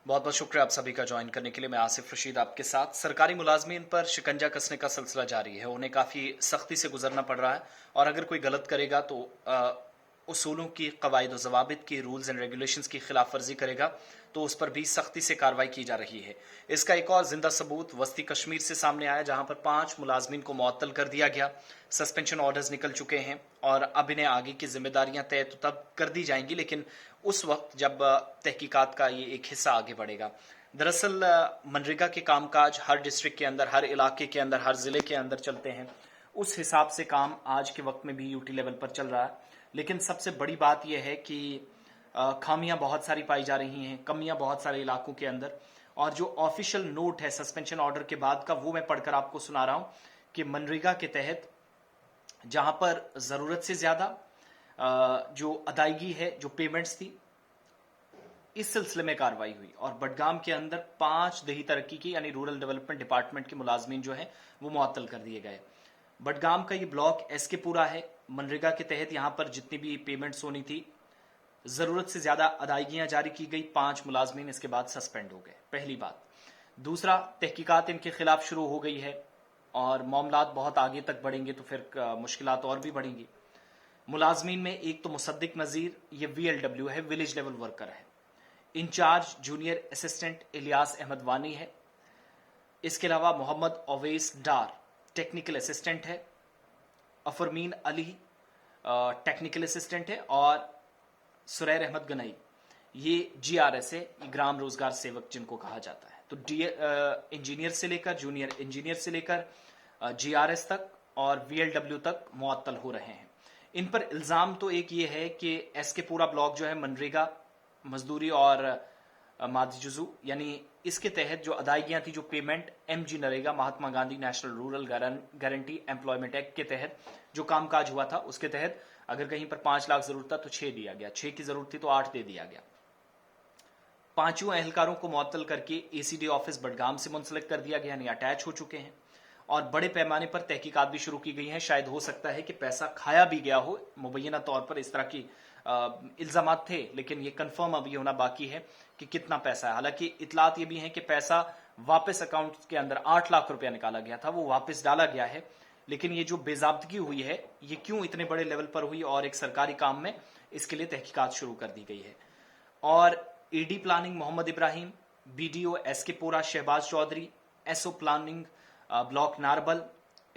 बहुत बहुत शुक्रिया आप सभी का ज्वाइन करने के लिए। मैं आसिफ रशीद आपके साथ। सरकारी मुलाजमीन पर शिकंजा कसने का सिलसिला जारी है। उन्हें काफ़ी सख्ती से गुजरना पड़ रहा है और अगर कोई गलत करेगा तो उसूलों की, कवायद व ज़वाबित की, रूल्स एंड रेगुलेशंस की खिलाफ वर्जी करेगा तो उस पर भी सख्ती से कार्रवाई की जा रही है। इसका एक और जिंदा सबूत वस्ती कश्मीर से सामने आया, जहां पर 5 मुलाजमीन को मुअत्तल कर दिया गया। सस्पेंशन ऑर्डर्स निकल चुके हैं और अब इन्हें आगे की जिम्मेदारियां तय तो तब कर दी जाएंगी, लेकिन उस वक्त जब तहकीकात का ये एक हिस्सा आगे बढ़ेगा। दरअसल मनरेगा के कामकाज हर डिस्ट्रिक्ट के अंदर, हर इलाके के अंदर, हर जिले के अंदर चलते हैं। उस हिसाब से काम आज के वक्त में भी यूटी लेवल पर चल रहा है। लेकिन सबसे बड़ी बात यह है कि खामियां बहुत सारी पाई जा रही हैं, कमियां बहुत सारे इलाकों के अंदर। और जो ऑफिशियल नोट है सस्पेंशन ऑर्डर के बाद का, वो मैं पढ़कर आपको सुना रहा हूं कि मनरेगा के तहत जहां पर जरूरत से ज्यादा जो अदायगी है, जो पेमेंट्स थी, इस सिलसिले में कार्रवाई हुई और बडगाम के अंदर 5 दही तरक्की की यानी रूरल डेवलपमेंट डिपार्टमेंट के मुलाजमीन जो है वो मुअत्तल कर दिए गए। बडगाम का ये ब्लॉक एसके पूरा है। मनरेगा के तहत यहां पर जितनी भी पेमेंट्स होनी थी, जरूरत से ज्यादा अदायगियां जारी की गई। 5 मुलाजमीन इसके बाद सस्पेंड हो गए, पहली बात। दूसरा, तहकीकात इनके खिलाफ शुरू हो गई है और मामलात बहुत आगे तक बढ़ेंगे तो फिर मुश्किलात और भी बढ़ेंगी। मुलाजमीन में एक तो मुसद्दिक नजीर, ये VLW है, विलेज लेवल वर्कर है। Incharge junior assistant Ilyas Ahmad Wani है। इसके अलावा मोहम्मद ओवैस डार टेक्निकल असिस्टेंट है। अफरमीन अली टेक्निकल असिस्टेंट है और सुरैर अहमद गनई ये GRS है, ग्राम रोजगार सेवक जिनको कहा जाता है। तो इंजीनियर से लेकर, जूनियर इंजीनियर से लेकर GRS तक और VLW तक मुअत्तल हो रहे हैं। इन पर इल्जाम तो एक ये है कि एसके पूरा ब्लॉक जो है मनरेगा, मजदूरी और मादी जुजू यानी इसके तहत जो अदायगियां थी, जो payment MG NREGA, Mahatma Gandhi national rural guarantee employment act के तहत जो कामकाज हुआ था, उसके तहत अगर कहीं पर 5 लाख जरूरत था तो 6 दिया गया, 6 की जरूरत थी तो 8 दे दिया गया। 5 एहलकारों को मुअत्तल करके ACD ऑफिस बडगाम से मुंसलिक कर दिया गया, यानी अटैच हो चुके हैं और बड़े पैमाने पर तहकीकात भी शुरू की गई हैं। शायद हो सकता है कि पैसा खाया भी गया हो, मुबैना तौर पर इस तरह की इल्जामात थे, लेकिन ये कंफर्म अभी होना बाकी है कि कितना पैसा है। हालांकि इतलात ये भी है कि पैसा वापस अकाउंट के अंदर 8 लाख रुपया निकाला गया था, वो वापस डाला गया है। लेकिन ये जो बेजाब्तगी हुई है, ये क्यों इतने बड़े लेवल पर हुई और एक सरकारी काम में, इसके लिए तहकीकात शुरू कर दी गई है। और AD planning Mohammad Ibrahim, BDO SK Pora Shahbaz Chaudhary, SO planning block Narbal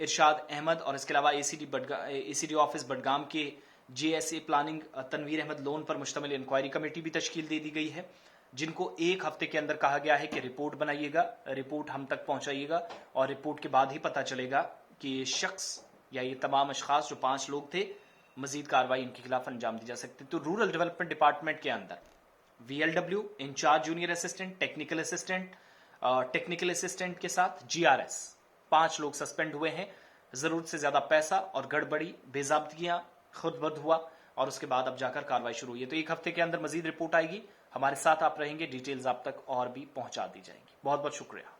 Irshad Ahmed और इसके अलावा ACD ऑफिस बडगाम के JSA प्लानिंग तनवीर अहमद लोन पर मुश्तमिल इंक्वायरी कमेटी भी तश्कील दे दी गई है, जिनको 1 हफ्ते के अंदर कहा गया है कि रिपोर्ट बनाइएगा, रिपोर्ट हम तक पहुंचाइएगा और रिपोर्ट के बाद ही पता चलेगा कि ये शख्स या ये तमाम अशखास जो 5 लोग थे, मजीद कार्रवाई इनके खिलाफ अंजाम दी जा सकती। तो रूरल डेवलपमेंट डिपार्टमेंट के अंदर VLW, incharge junior assistant, technical assistant के साथ GRS 5 लोग सस्पेंड हुए हैं। जरूरत से ज्यादा पैसा और गड़बड़ी, बेजाब्तगियां, खुद बद हुआ और उसके बाद अब जाकर कार्रवाई शुरू हुई है। तो 1 हफ्ते के अंदर मजीद रिपोर्ट आएगी, हमारे साथ आप रहेंगे, डिटेल्स आप तक और भी पहुंचा दी जाएंगी। बहुत बहुत शुक्रिया।